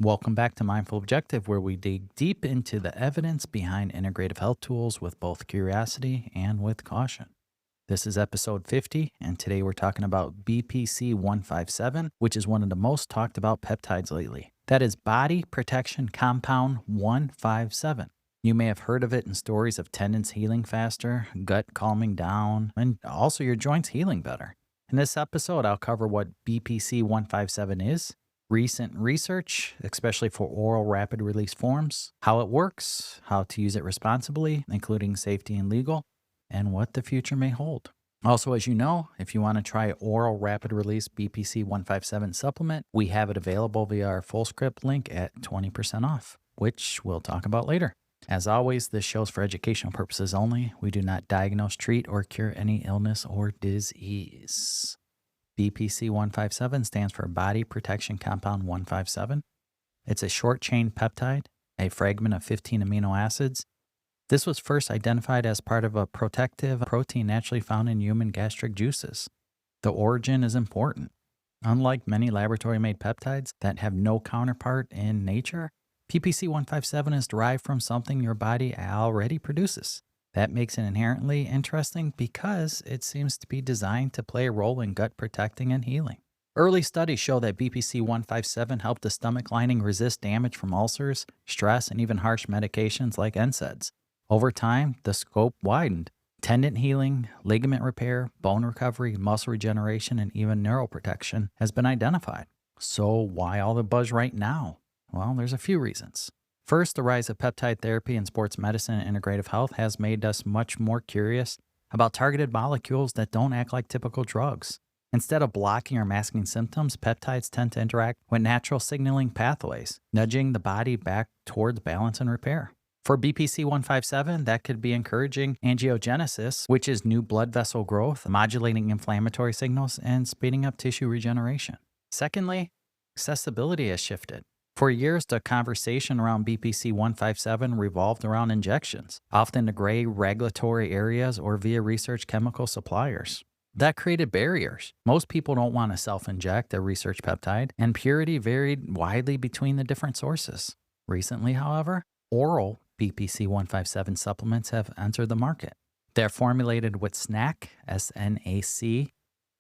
Welcome back to Mindful Objective, where we dig deep into the evidence behind integrative health tools with both curiosity and with caution. This is episode 50, and today we're talking about BPC-157, which is one of the most talked about peptides lately. That is body protection Compound-157. You may have heard of it in stories of tendons healing faster, gut calming down, and also your joints healing better. In this episode, I'll cover what BPC-157 is, recent research, especially for oral rapid release forms, how it works, how to use it responsibly, including safety and legal, and what the future may hold. Also, as you know, if you want to try oral rapid release BPC-157 supplement, we have it available via our Fullscript link at 20% off, which we'll talk about later. As always, this show's for educational purposes only. We do not diagnose, treat, or cure any illness or disease. BPC-157 stands for Body Protection Compound 157. It's a short-chain peptide, a fragment of 15 amino acids. This was first identified as part of a protective protein naturally found in human gastric juices. The origin is important. Unlike many laboratory-made peptides that have no counterpart in nature, BPC-157 is derived from something your body already produces. That makes it inherently interesting because it seems to be designed to play a role in gut protecting and healing. Early studies show that BPC-157 helped the stomach lining resist damage from ulcers, stress, and even harsh medications like NSAIDs. Over time, the scope widened. Tendon healing, ligament repair, bone recovery, muscle regeneration, and even neuroprotection has been identified. So why all the buzz right now? Well, there's a few reasons. First, the rise of peptide therapy in sports medicine and integrative health has made us much more curious about targeted molecules that don't act like typical drugs. Instead of blocking or masking symptoms, peptides tend to interact with natural signaling pathways, nudging the body back towards balance and repair. For BPC-157, that could be encouraging angiogenesis, which is new blood vessel growth, modulating inflammatory signals, and speeding up tissue regeneration. Secondly, accessibility has shifted. For years, the conversation around BPC-157 revolved around injections, often to gray regulatory areas or via research chemical suppliers. That created barriers. Most people don't want to self-inject a research peptide, and purity varied widely between the different sources. Recently, however, oral BPC-157 supplements have entered the market. They're formulated with SNAC, SNAC,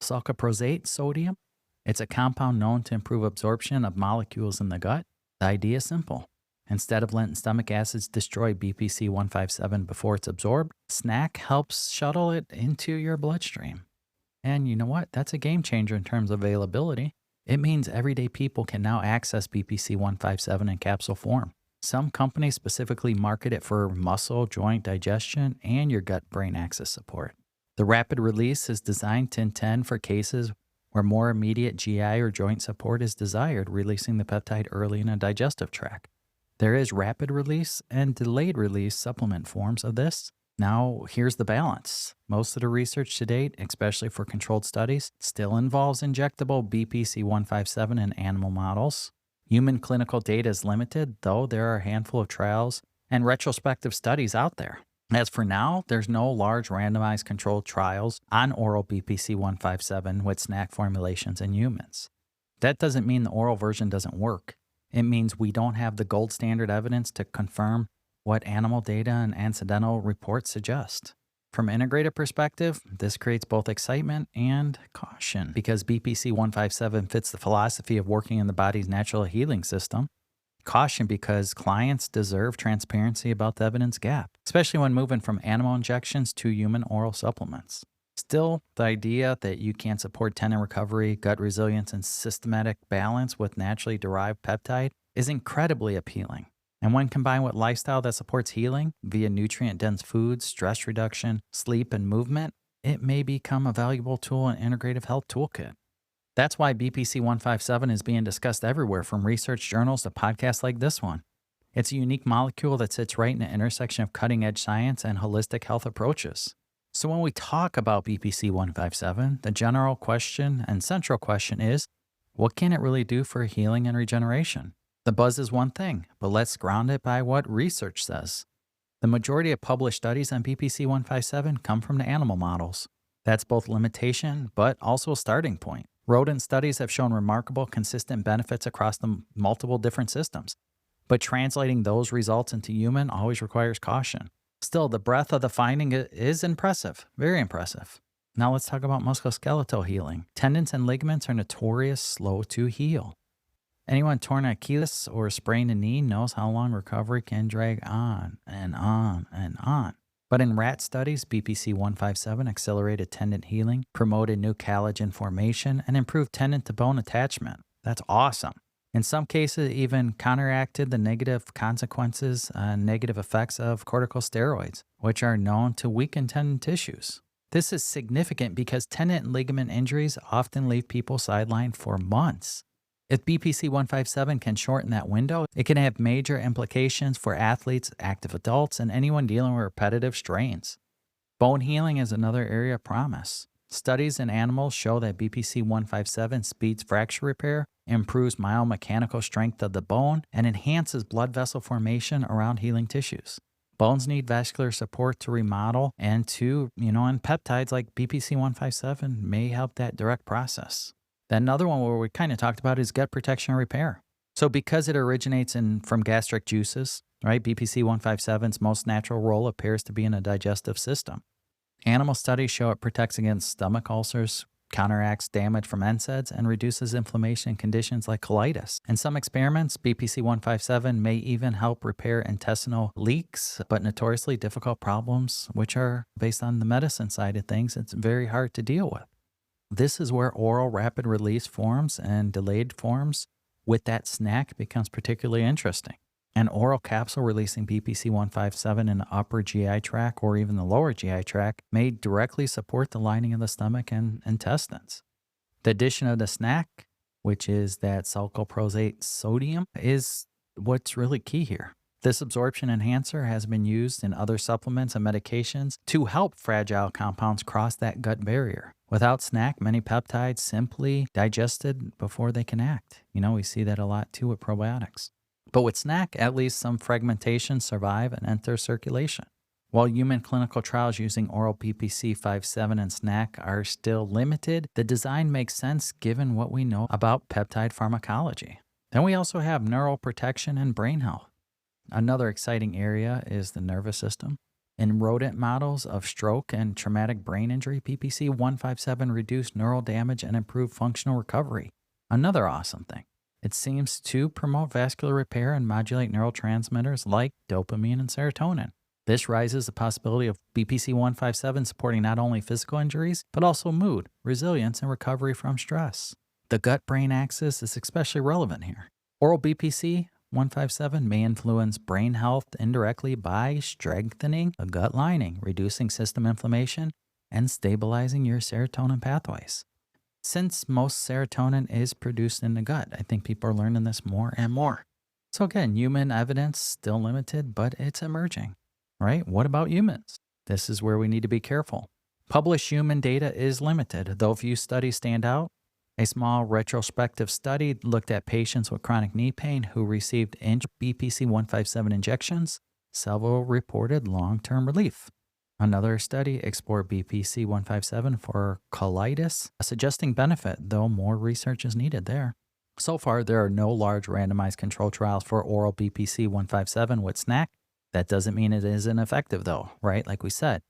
Salcaprozate Sodium. It's a compound known to improve absorption of molecules in the gut. The idea is simple. Instead of letting stomach acids destroy BPC-157 before it's absorbed, SNAC helps shuttle it into your bloodstream. And you know what? That's a game changer in terms of availability. It means everyday people can now access BPC-157 in capsule form. Some companies specifically market it for muscle, joint digestion, and your gut-brain axis support. The rapid release is designed to intend for cases where more immediate GI or joint support is desired, releasing the peptide early in a digestive tract. There is rapid release and delayed release supplement forms of this. Now, here's the balance. Most of the research to date, especially for controlled studies, still involves injectable BPC-157 in animal models. Human clinical data is limited, though there are a handful of trials and retrospective studies out there. As for now, there's no large randomized controlled trials on oral BPC-157 with SNAC formulations in humans. That doesn't mean the oral version doesn't work. It means we don't have the gold standard evidence to confirm what animal data and incidental reports suggest. From an integrative perspective, this creates both excitement and caution because BPC-157 fits the philosophy of working in the body's natural healing system. Caution because clients deserve transparency about the evidence gap, especially when moving from animal injections to human oral supplements. Still, the idea that you can support tendon recovery, gut resilience, and systematic balance with naturally derived peptide is incredibly appealing. And when combined with lifestyle that supports healing via nutrient-dense foods, stress reduction, sleep, and movement, it may become a valuable tool in integrative health toolkit. That's why BPC-157 is being discussed everywhere, from research journals to podcasts like this one. It's a unique molecule that sits right in the intersection of cutting-edge science and holistic health approaches. So when we talk about BPC-157, the general question and central question is, what can it really do for healing and regeneration? The buzz is one thing, but let's ground it by what research says. The majority of published studies on BPC-157 come from the animal models. That's both limitation, but also a starting point. Rodent studies have shown remarkable consistent benefits across the multiple different systems, but translating those results into human always requires caution. Still, the breadth of the finding is impressive, very impressive. Now let's talk about musculoskeletal healing. Tendons and ligaments are notorious slow to heal. Anyone torn an Achilles or sprained a knee knows how long recovery can drag on and on and on. But in rat studies, BPC-157 accelerated tendon healing, promoted new collagen formation, and improved tendon-to-bone attachment. That's awesome. In some cases, it even counteracted the negative consequences and negative effects of corticosteroids, which are known to weaken tendon tissues. This is significant because tendon and ligament injuries often leave people sidelined for months. If BPC-157 can shorten that window, it can have major implications for athletes, active adults, and anyone dealing with repetitive strains. Bone healing is another area of promise. Studies in animals show that BPC-157 speeds fracture repair, improves myomechanical strength of the bone, and enhances blood vessel formation around healing tissues. Bones need vascular support to remodel, and peptides like BPC-157 may help that direct process. Then another one where we kind of talked about is gut protection and repair. So because it originates from gastric juices, right, BPC-157's most natural role appears to be in the digestive system. Animal studies show it protects against stomach ulcers, counteracts damage from NSAIDs, and reduces inflammation in conditions like colitis. In some experiments, BPC-157 may even help repair intestinal leaks, but notoriously difficult problems, which are based on the medicine side of things, it's very hard to deal with. This is where oral rapid release forms and delayed forms with that SNAC becomes particularly interesting. An oral capsule releasing BPC-157 in the upper GI tract or even the lower GI tract may directly support the lining of the stomach and intestines. The addition of the SNAC, which is that Salcaprozate Sodium, is what's really key here. This absorption enhancer has been used in other supplements and medications to help fragile compounds cross that gut barrier. Without SNAC, many peptides simply digested before they can act. We see that a lot too with probiotics. But with SNAC, at least some fragmentation survive and enter circulation. While human clinical trials using oral BPC-157 and SNAC are still limited, the design makes sense given what we know about peptide pharmacology. Then we also have neural protection and brain health. Another exciting area is the nervous system. In rodent models of stroke and traumatic brain injury, BPC-157 reduced neural damage and improved functional recovery. Another awesome thing. It seems to promote vascular repair and modulate neurotransmitters like dopamine and serotonin. This raises the possibility of BPC-157 supporting not only physical injuries, but also mood, resilience, and recovery from stress. The gut-brain axis is especially relevant here. Oral BPC-157 may influence brain health indirectly by strengthening the gut lining, reducing system inflammation, and stabilizing your serotonin pathways. Since most serotonin is produced in the gut, I think people are learning this more and more. So again, human evidence still limited, but it's emerging, right? What about humans? This is where we need to be careful. Published human data is limited, though a few studies stand out. A small retrospective study looked at patients with chronic knee pain who received BPC-157 injections. Several reported long-term relief. Another study explored BPC-157 for colitis, suggesting benefit, though more research is needed there. So far, there are no large randomized control trials for oral BPC-157 with SNAC. That doesn't mean it isn't effective, though, right? Like we said.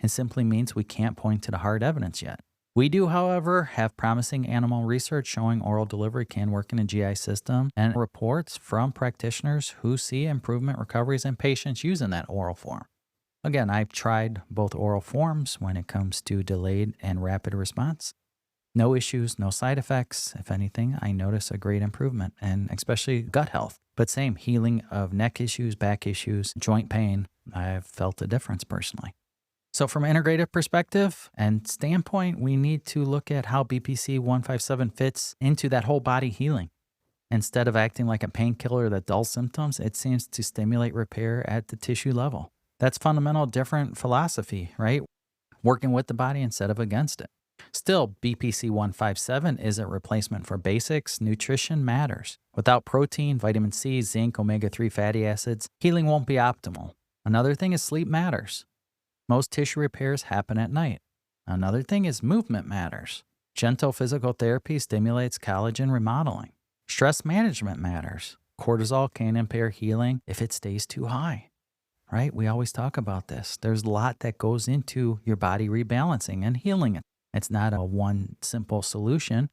It simply means we can't point to the hard evidence yet. We do, however, have promising animal research showing oral delivery can work in the GI system and reports from practitioners who see improvement recoveries in patients using that oral form. Again, I've tried both oral forms when it comes to delayed and rapid response. No issues, no side effects. If anything, I notice a great improvement, and especially gut health. But same, healing of neck issues, back issues, joint pain, I've felt a difference personally. So from an integrative perspective and standpoint, we need to look at how BPC-157 fits into that whole body healing. Instead of acting like a painkiller that dulls symptoms, it seems to stimulate repair at the tissue level. That's fundamental different philosophy, right? Working with the body instead of against it. Still, BPC-157 is a replacement for basics. Nutrition matters. Without protein, vitamin C, zinc, omega-3 fatty acids, healing won't be optimal. Another thing is sleep matters. Most tissue repairs happen at night. Another thing is movement matters. Gentle physical therapy stimulates collagen remodeling. Stress management matters. Cortisol can impair healing if it stays too high, right? We always talk about this. There's a lot that goes into your body rebalancing and healing it. It's not a one simple solution.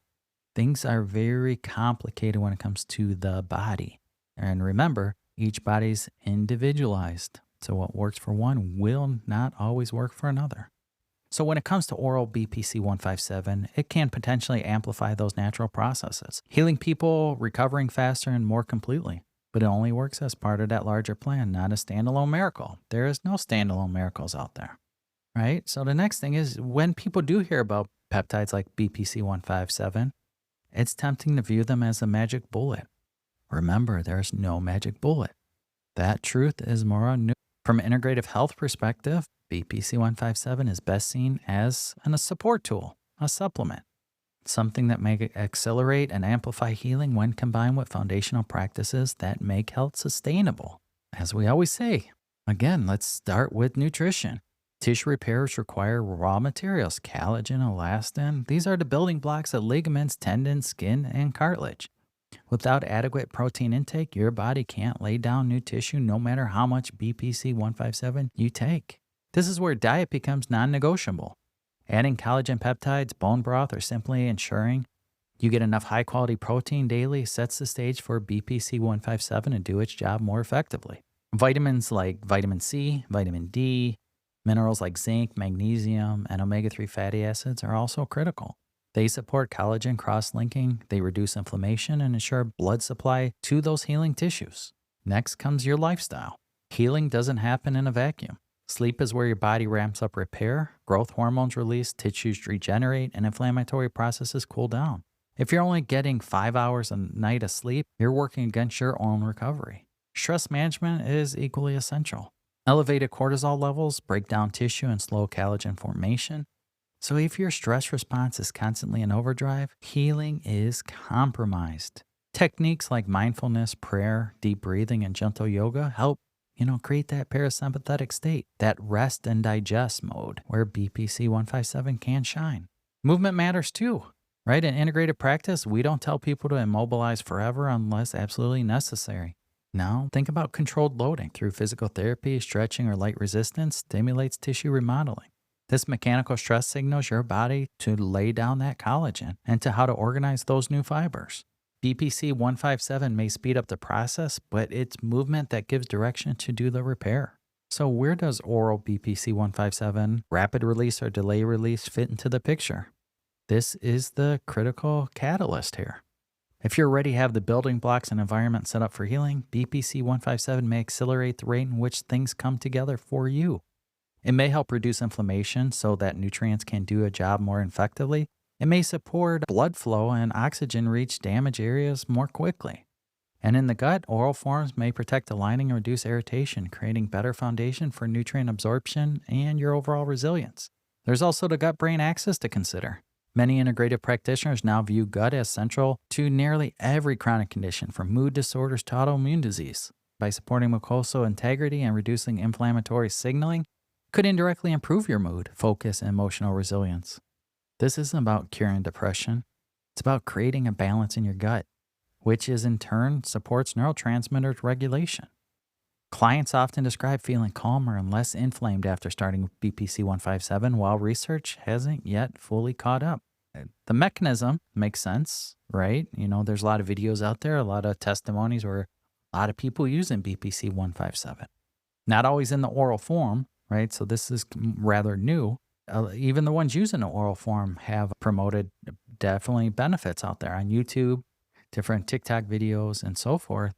Things are very complicated when it comes to the body. And remember, each body's individualized. So what works for one will not always work for another. So when it comes to oral BPC-157, it can potentially amplify those natural processes, healing people, recovering faster and more completely. But it only works as part of that larger plan, not a standalone miracle. There is no standalone miracles out there, right? So the next thing is when people do hear about peptides like BPC-157, it's tempting to view them as a magic bullet. Remember, there's no magic bullet. That truth is more unknown. From an integrative health perspective, BPC-157 is best seen as a support tool, a supplement, something that may accelerate and amplify healing when combined with foundational practices that make health sustainable. As we always say, again, let's start with nutrition. Tissue repairs require raw materials, collagen, elastin. These are the building blocks of ligaments, tendons, skin, and cartilage. Without adequate protein intake, your body can't lay down new tissue no matter how much BPC-157 you take. This is where diet becomes non-negotiable. Adding collagen peptides, bone broth, or simply ensuring you get enough high-quality protein daily sets the stage for BPC-157 to do its job more effectively. Vitamins like vitamin C, vitamin D, minerals like zinc, magnesium, and omega-3 fatty acids are also critical. They support collagen cross-linking, they reduce inflammation, and ensure blood supply to those healing tissues. Next comes your lifestyle. Healing doesn't happen in a vacuum. Sleep is where your body ramps up repair, growth hormones release, tissues regenerate, and inflammatory processes cool down. If you're only getting 5 hours a night of sleep, you're working against your own recovery. Stress management is equally essential. Elevated cortisol levels break down tissue and slow collagen formation. So if your stress response is constantly in overdrive, healing is compromised. Techniques like mindfulness, prayer, deep breathing, and gentle yoga help, create that parasympathetic state, that rest and digest mode where BPC-157 can shine. Movement matters too, right? In integrative practice, we don't tell people to immobilize forever unless absolutely necessary. Now, think about controlled loading through physical therapy, stretching, or light resistance stimulates tissue remodeling. This mechanical stress signals your body to lay down that collagen and to how to organize those new fibers. BPC-157 may speed up the process, but it's movement that gives direction to do the repair. So where does oral BPC-157, rapid release or delay release, fit into the picture? This is the critical catalyst here. If you already have the building blocks and environment set up for healing, BPC-157 may accelerate the rate in which things come together for you. It may help reduce inflammation so that nutrients can do a job more effectively. It may support blood flow and oxygen reach damaged areas more quickly. And in the gut, oral forms may protect the lining and reduce irritation, creating better foundation for nutrient absorption and your overall resilience. There's also the gut-brain axis to consider. Many integrative practitioners now view gut as central to nearly every chronic condition, from mood disorders to autoimmune disease. By supporting mucosal integrity and reducing inflammatory signaling, could indirectly improve your mood, focus, and emotional resilience. This isn't about curing depression. It's about creating a balance in your gut, which is in turn supports neurotransmitters regulation. Clients often describe feeling calmer and less inflamed after starting with BPC-157, while research hasn't yet fully caught up. The mechanism makes sense, right? There's a lot of videos out there, a lot of testimonies where a lot of people using BPC-157. Not always in the oral form, right? So this is rather new. Even the ones using the oral form have promoted definitely benefits out there on YouTube, different TikTok videos, and so forth.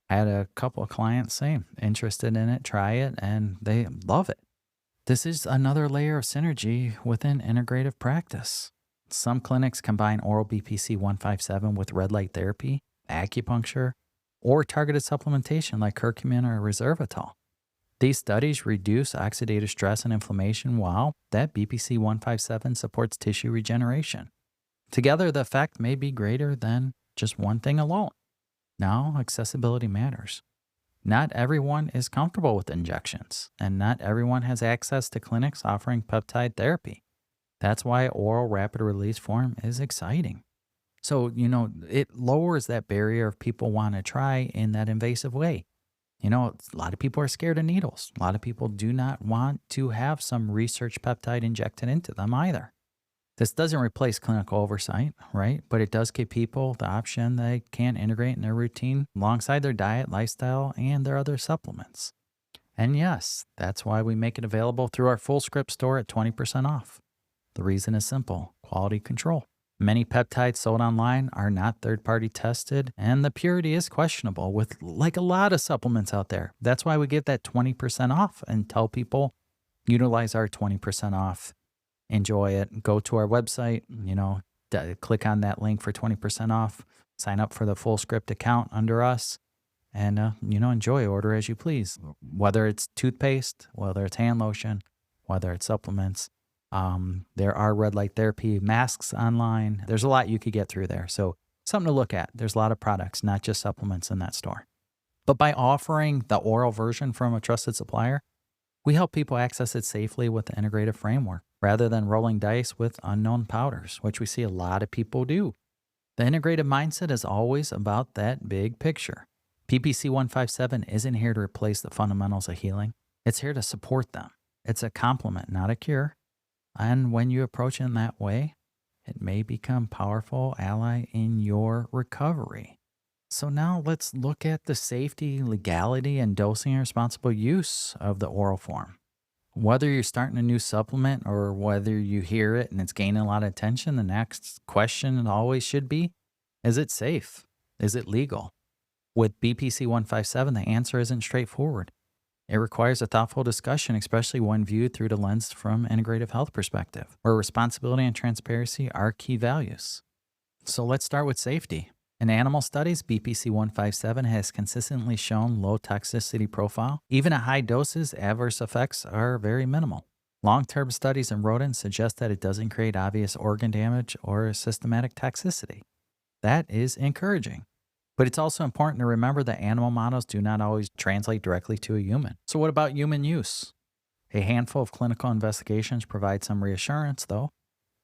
I had a couple of clients say interested in it, try it, and they love it. This is another layer of synergy within integrative practice. Some clinics combine oral BPC-157 with red light therapy, acupuncture, or targeted supplementation like curcumin or resveratrol. These studies reduce oxidative stress and inflammation, while that BPC-157 supports tissue regeneration. Together, the effect may be greater than just one thing alone. Now, accessibility matters. Not everyone is comfortable with injections, and not everyone has access to clinics offering peptide therapy. That's why oral rapid release form is exciting. So, it lowers that barrier of people want to try in that invasive way. A lot of people are scared of needles. A lot of people do not want to have some research peptide injected into them either. This doesn't replace clinical oversight, right? But it does give people the option they can integrate in their routine alongside their diet, lifestyle, and their other supplements. And yes, that's why we make it available through our full script store at 20% off. The reason is simple: quality control. Many peptides sold online are not third-party tested, and the purity is questionable with like a lot of supplements out there. That's why we give that 20% off and tell people utilize our 20% off. Enjoy it. Go to our website, click on that link for 20% off. Sign up for the full script account under us and, enjoy. Order as you please. Whether it's toothpaste, whether it's hand lotion, whether it's supplements. There are red light therapy masks online. There's a lot you could get through there. So something to look at. There's a lot of products, not just supplements in that store. But by offering the oral version from a trusted supplier, we help people access it safely with the integrative framework rather than rolling dice with unknown powders, which we see a lot of people do. The integrative mindset is always about that big picture. BPC-157 isn't here to replace the fundamentals of healing. It's here to support them. It's a complement, not a cure. And when you approach it in that way, it may become a powerful ally in your recovery. So now let's look at the safety, legality, and dosing and responsible use of the oral form. Whether you're starting a new supplement or whether you hear it and it's gaining a lot of attention, the next question always should be, is it safe? Is it legal? With BPC-157, the answer isn't straightforward. It requires a thoughtful discussion, especially when viewed through the lens from integrative health perspective, where responsibility and transparency are key values. So let's start with safety. In animal studies, BPC-157 has consistently shown low toxicity profile. Even at high doses, adverse effects are very minimal. Long-term studies in rodents suggest that it doesn't create obvious organ damage or systematic toxicity. That is encouraging. But it's also important to remember that animal models do not always translate directly to a human. So what about human use? A handful of clinical investigations provide some reassurance, though.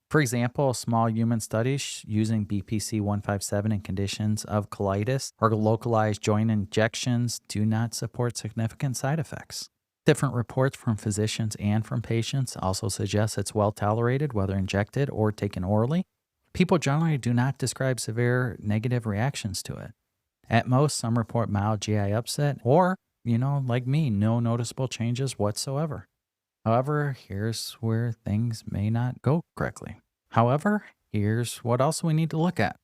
For example, small human studies using BPC-157 in conditions of colitis or localized joint injections do not support significant side effects. Different reports from physicians and from patients also suggest it's well tolerated, whether injected or taken orally. People generally do not describe severe negative reactions to it. At most, some report mild GI upset or, like me, no noticeable changes whatsoever. However, here's where things may not go correctly. However, here's what else we need to look at.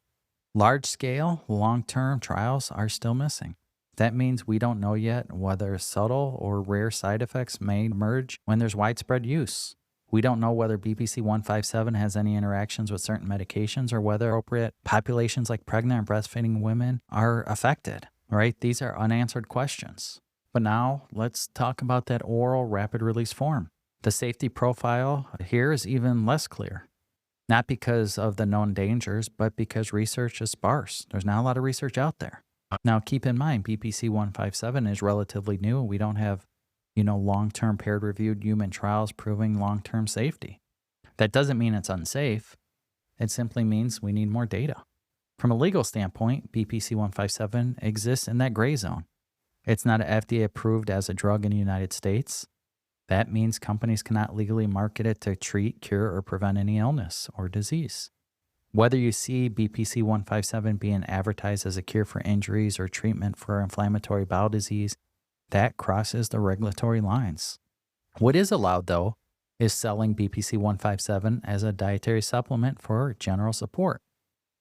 Large-scale, long-term trials are still missing. That means we don't know yet whether subtle or rare side effects may emerge when there's widespread use. We don't know whether BPC-157 has any interactions with certain medications or whether appropriate populations like pregnant and breastfeeding women are affected, right? These are unanswered questions. But now let's talk about that oral rapid release form. The safety profile here is even less clear. Not because of the known dangers, but because research is sparse. There's not a lot of research out there. Now, keep in mind, BPC-157 is relatively new. We don't have, long-term peer-reviewed human trials proving long-term safety. That doesn't mean it's unsafe. It simply means we need more data. From a legal standpoint, BPC-157 exists in that gray zone. It's not FDA approved as a drug in the United States. That means companies cannot legally market it to treat, cure, or prevent any illness or disease. Whether you see BPC-157 being advertised as a cure for injuries or treatment for inflammatory bowel disease, that crosses the regulatory lines. What is allowed, though, is selling BPC-157 as a dietary supplement for general support,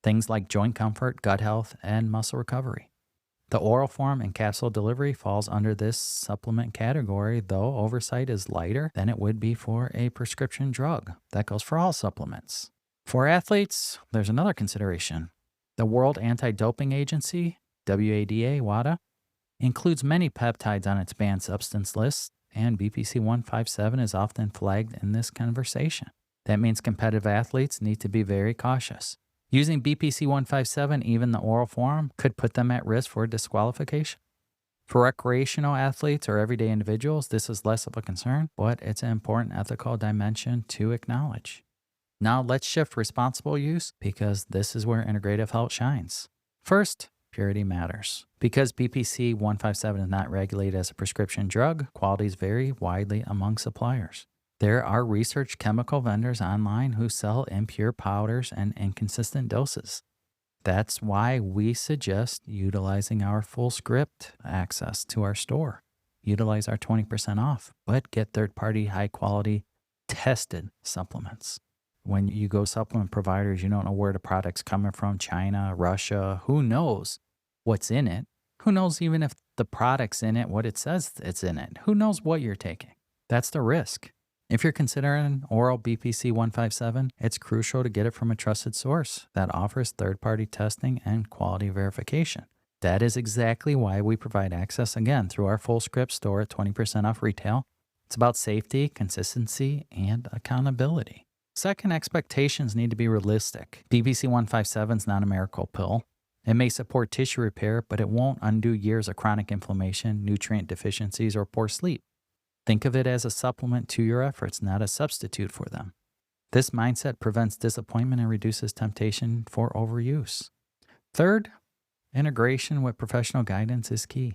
things like joint comfort, gut health, and muscle recovery. The oral form and capsule delivery falls under this supplement category, though oversight is lighter than it would be for a prescription drug. That goes for all supplements. For athletes, there's another consideration. The World Anti-Doping Agency, WADA, includes many peptides on its banned substance list, and BPC-157 is often flagged in this conversation. That means competitive athletes need to be very cautious. Using BPC-157, even the oral form, could put them at risk for disqualification. For recreational athletes or everyday individuals, this is less of a concern, but it's an important ethical dimension to acknowledge. Now let's shift responsible use because this is where integrative health shines. First, purity matters. Because BPC-157 is not regulated as a prescription drug, qualities vary widely among suppliers. There are research chemical vendors online who sell impure powders and inconsistent doses. That's why we suggest utilizing our full script access to our store. Utilize our 20% off, but get third-party, high-quality, tested supplements. When you go supplement providers, you don't know where the product's coming from, China, Russia, who knows what's in it? Who knows even if the product's in it, what it says it's in it? Who knows what you're taking? That's the risk. If you're considering oral BPC-157, it's crucial to get it from a trusted source that offers third-party testing and quality verification. That is exactly why we provide access, again, through our full script store at 20% off retail. It's about safety, consistency, and accountability. Second, expectations need to be realistic. BPC-157 is not a miracle pill. It may support tissue repair, but it won't undo years of chronic inflammation, nutrient deficiencies, or poor sleep. Think of it as a supplement to your efforts, not a substitute for them. This mindset prevents disappointment and reduces temptation for overuse. Third, integration with professional guidance is key.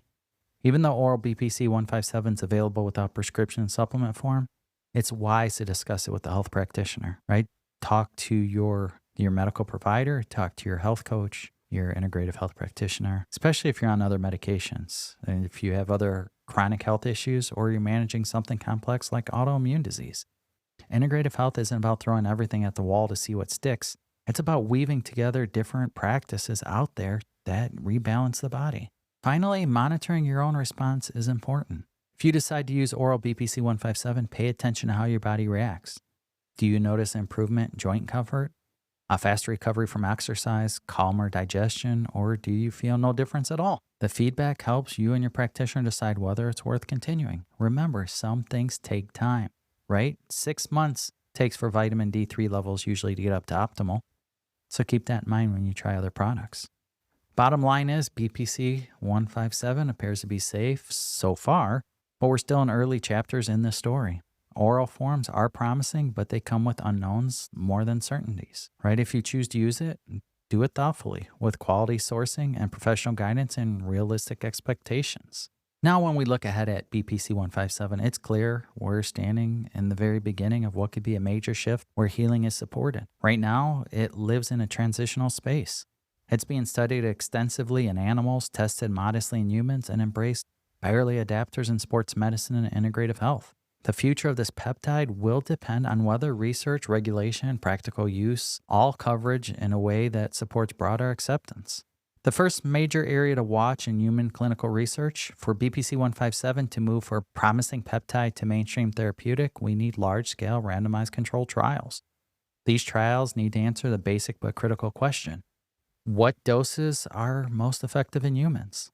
Even though oral BPC-157 is available without prescription supplement form, it's wise to discuss it with the health practitioner, right? Talk to your medical provider, talk to your health coach, your integrative health practitioner, especially if you're on other medications. And if you have other chronic health issues or you're managing something complex like autoimmune disease. Integrative health isn't about throwing everything at the wall to see what sticks. It's about weaving together different practices out there that rebalance the body. Finally, monitoring your own response is important. If you decide to use oral BPC-157, pay attention to how your body reacts. Do you notice improvement in joint comfort, a fast recovery from exercise, calmer digestion, or do you feel no difference at all? The feedback helps you and your practitioner decide whether it's worth continuing. Remember, some things take time, right? 6 months takes for vitamin D3 levels usually to get up to optimal. So keep that in mind when you try other products. Bottom line is BPC-157 appears to be safe so far, but we're still in early chapters in this story. Oral forms are promising, but they come with unknowns more than certainties, right? If you choose to use it, do it thoughtfully with quality sourcing and professional guidance and realistic expectations. Now, when we look ahead at BPC-157, it's clear we're standing in the very beginning of what could be a major shift where healing is supported. Right now, it lives in a transitional space. It's being studied extensively in animals, tested modestly in humans, and embraced by early adapters in sports medicine and integrative health. The future of this peptide will depend on whether research, regulation, and practical use all coverage in a way that supports broader acceptance. The first major area to watch in human clinical research, for BPC-157 to move from promising peptide to mainstream therapeutic, we need large-scale randomized controlled trials. These trials need to answer the basic but critical question: what doses are most effective in humans?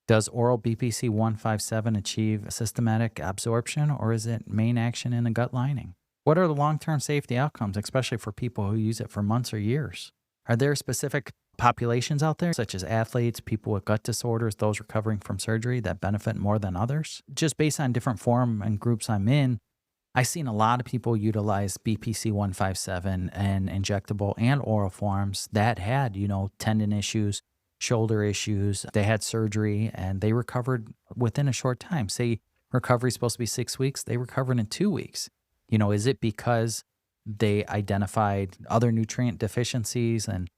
Does oral BPC-157 achieve systematic absorption, or is it main action in the gut lining? What are the long-term safety outcomes, especially for people who use it for months or years? Are there specific populations out there, such as athletes, people with gut disorders, those recovering from surgery, that benefit more than others? Just based on different forum and groups I'm in, I've seen a lot of people utilize BPC-157 and injectable and oral forms that had, tendon issues, shoulder issues. They had surgery and they recovered within a short time. Say recovery is supposed to be 6 weeks, they recovered in 2 weeks. Is it because they identified other nutrient deficiencies? And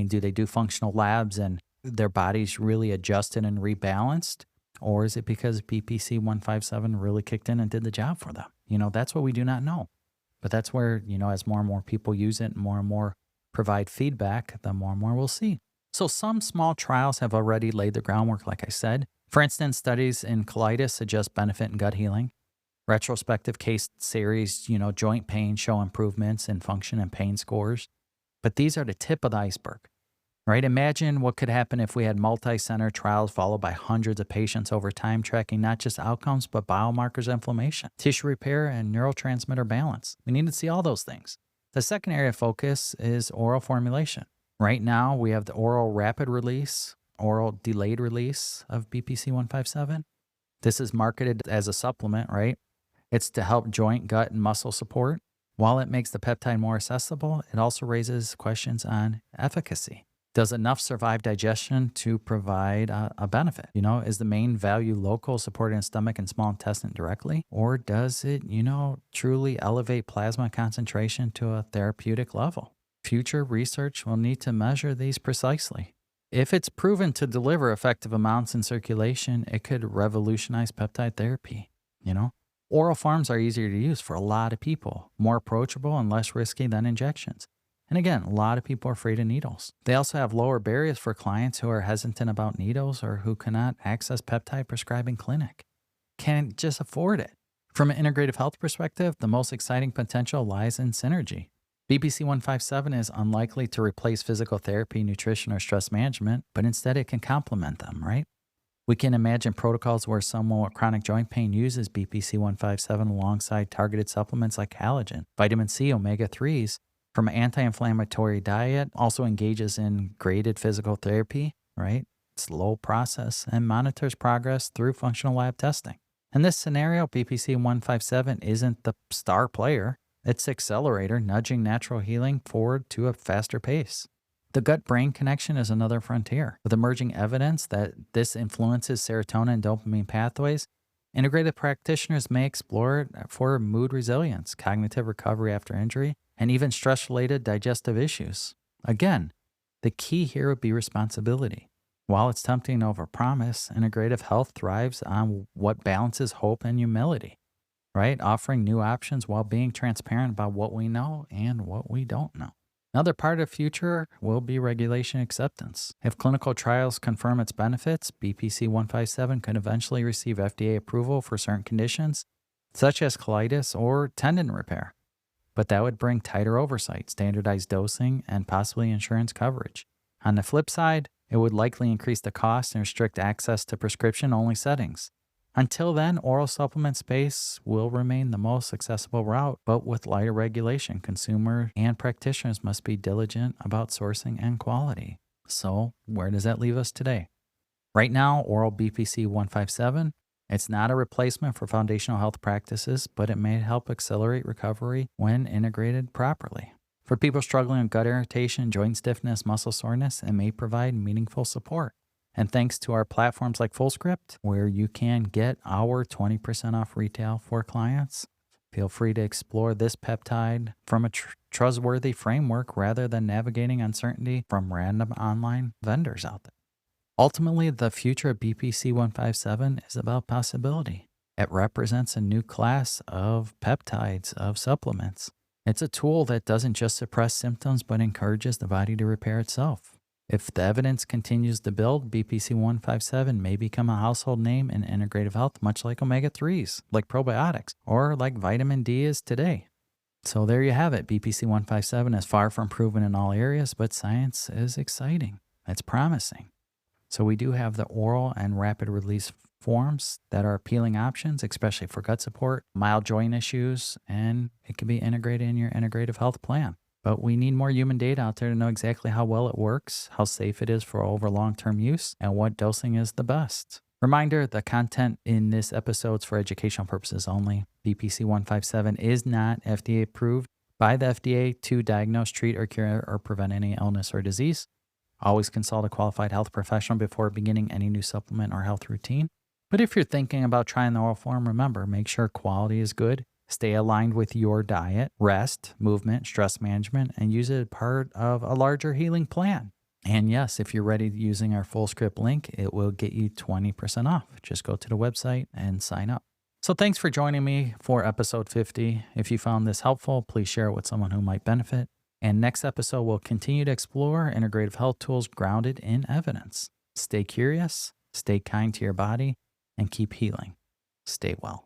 do they do functional labs and their bodies really adjusted and rebalanced? Or is it because BPC-157 really kicked in and did the job for them? That's what we do not know. But that's where, as more and more people use it, more and more provide feedback, the more and more we'll see. So some small trials have already laid the groundwork, like I said. For instance, studies in colitis suggest benefit in gut healing. Retrospective case series, joint pain show improvements in function and pain scores. But these are the tip of the iceberg, right? Imagine what could happen if we had multi-center trials followed by hundreds of patients over time, tracking not just outcomes, but biomarkers of inflammation, tissue repair, and neurotransmitter balance. We need to see all those things. The second area of focus is oral formulation. Right now, we have the oral rapid release, oral delayed release of BPC-157. This is marketed as a supplement, right? It's to help joint, gut, and muscle support. While it makes the peptide more accessible, it also raises questions on efficacy. Does enough survive digestion to provide a benefit? Is the main value local, supporting the stomach and small intestine directly? Or does it, truly elevate plasma concentration to a therapeutic level? Future research will need to measure these precisely. If it's proven to deliver effective amounts in circulation, it could revolutionize peptide therapy. Oral forms are easier to use for a lot of people, more approachable and less risky than injections. And again, a lot of people are afraid of needles. They also have lower barriers for clients who are hesitant about needles or who cannot access peptide prescribing clinic. Can't just afford it. From an integrative health perspective, the most exciting potential lies in synergy. BPC-157 is unlikely to replace physical therapy, nutrition, or stress management, but instead it can complement them, right? We can imagine protocols where someone with chronic joint pain uses BPC-157 alongside targeted supplements like collagen, vitamin C, omega-3s, from an anti-inflammatory diet, also engages in graded physical therapy, right? Slow process and monitors progress through functional lab testing. In this scenario, BPC-157 isn't the star player. It's the accelerator, nudging natural healing forward to a faster pace. The gut-brain connection is another frontier. With emerging evidence that this influences serotonin and dopamine pathways, integrative practitioners may explore it for mood resilience, cognitive recovery after injury, and even stress-related digestive issues. Again, the key here would be responsibility. While it's tempting to overpromise, integrative health thrives on what balances hope and humility, right? Offering new options while being transparent about what we know and what we don't know. Another part of the future will be regulation acceptance. If clinical trials confirm its benefits, BPC-157 could eventually receive FDA approval for certain conditions, such as colitis or tendon repair. But that would bring tighter oversight, standardized dosing, and possibly insurance coverage. On the flip side, it would likely increase the cost and restrict access to prescription-only settings. Until then, oral supplement space will remain the most accessible route, but with lighter regulation, consumers and practitioners must be diligent about sourcing and quality. So, where does that leave us today? Right now, oral BPC-157, it's not a replacement for foundational health practices, but it may help accelerate recovery when integrated properly. For people struggling with gut irritation, joint stiffness, muscle soreness, it may provide meaningful support. And thanks to our platforms like FullScript, where you can get our 20% off retail for clients, feel free to explore this peptide from a trustworthy framework rather than navigating uncertainty from random online vendors out there. Ultimately, the future of BPC-157 is about possibility. It represents a new class of peptides, of supplements. It's a tool that doesn't just suppress symptoms, but encourages the body to repair itself. If the evidence continues to build, BPC-157 may become a household name in integrative health, much like omega-3s, like probiotics, or like vitamin D is today. So there you have it. BPC-157 is far from proven in all areas, but science is exciting. It's promising. So we do have the oral and rapid release forms that are appealing options, especially for gut support, mild joint issues, and it can be integrated in your integrative health plan. But we need more human data out there to know exactly how well it works, how safe it is for over long-term use, and what dosing is the best. Reminder, the content in this episode is for educational purposes only. BPC-157 is not FDA approved by the FDA to diagnose, treat, or cure, or prevent any illness or disease. Always consult a qualified health professional before beginning any new supplement or health routine. But if you're thinking about trying the oral form, remember, make sure quality is good. Stay aligned with your diet, rest, movement, stress management, and use it as part of a larger healing plan. And yes, if you're ready using our FullScript link, it will get you 20% off. Just go to the website and sign up. So thanks for joining me for episode 50. If you found this helpful, please share it with someone who might benefit. And next episode, we'll continue to explore integrative health tools grounded in evidence. Stay curious, stay kind to your body, and keep healing. Stay well.